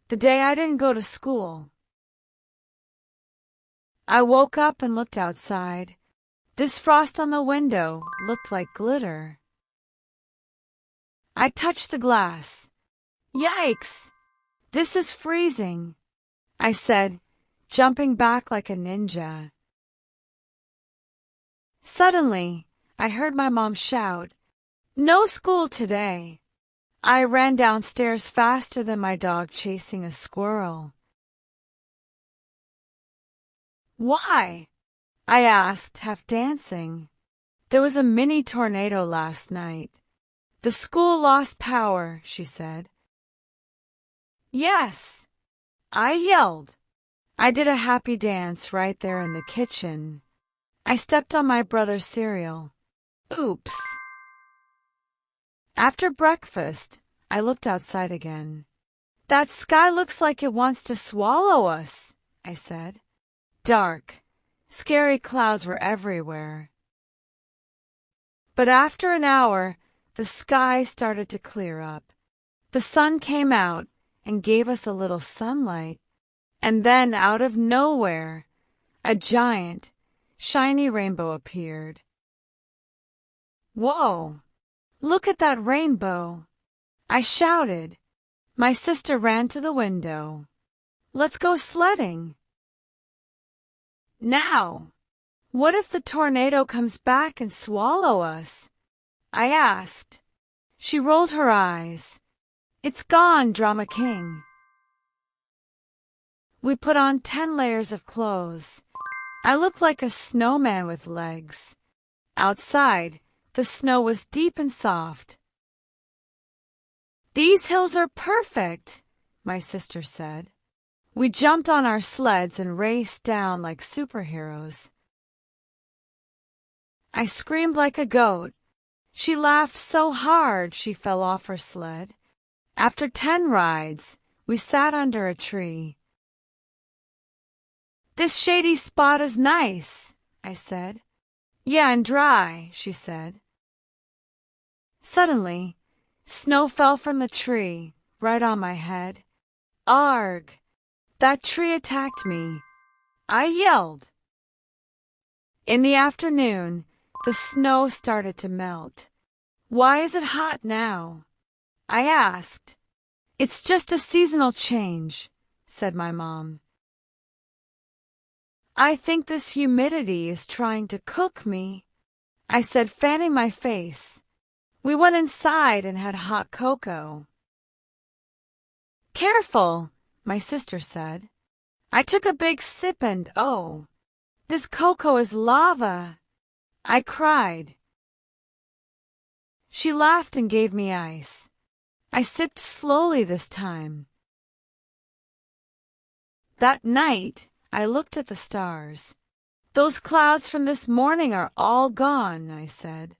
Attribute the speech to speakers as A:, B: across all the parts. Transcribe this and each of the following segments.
A: the day I didn't go to school. I woke up and looked outside. This frost on the window looked like glitter. I touched the glass. Yikes! This is freezing, I said, jumping back like a ninja. Suddenly, I heard my mom shout, "No school today!" I ran downstairs faster than my dog chasing a squirrel. Why? I asked, half dancing. There was a mini tornado last night. The school lost power, she said. Yes, I yelled. I did a happy dance right there in the kitchen. I stepped on my brother's cereal. Oops. After breakfast, I looked outside again. That sky looks like it wants to swallow us, I said. Dark, scary clouds were everywhere. But after an hour, the sky started to clear up. The sun came out and gave us a little sunlight. And then, out of nowhere, a giant, shiny rainbow appeared. Whoa! Look at that rainbow! I shouted. My sister ran to the window. Let's go sledding. Now, what if the tornado comes back and swallow us? I asked. She rolled her eyes. It's gone, Drama King. We put on 10 layers of clothes. I looked like a snowman with legs. Outside, the snow was deep and soft. These hills are perfect, my sister said. We jumped on our sleds and raced down like superheroes. I screamed like a goat. She laughed so hard she fell off her sled. After 10 rides, we sat under a tree. This shady spot is nice, I said. Yeah, and dry, she said. Suddenly, snow fell from the tree, right on my head. Arg! That tree attacked me. I yelled. In the afternoon, the snow started to melt. Why is it hot now? I asked. It's just a seasonal change, said my mom. I think this humidity is trying to cook me, I said, fanning my face. We went inside and had hot cocoa. Careful, my sister said. I took a big sip and oh, this cocoa is lava. I cried. She laughed and gave me ice. I sipped slowly this time. That night, I looked at the stars. Those clouds from this morning are all gone, I said.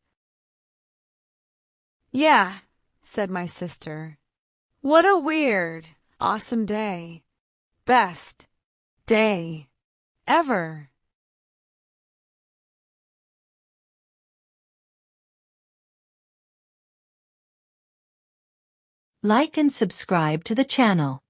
A: Yeah, said my sister. What a weird, awesome day. Best day ever.
B: Like and subscribe to the channel.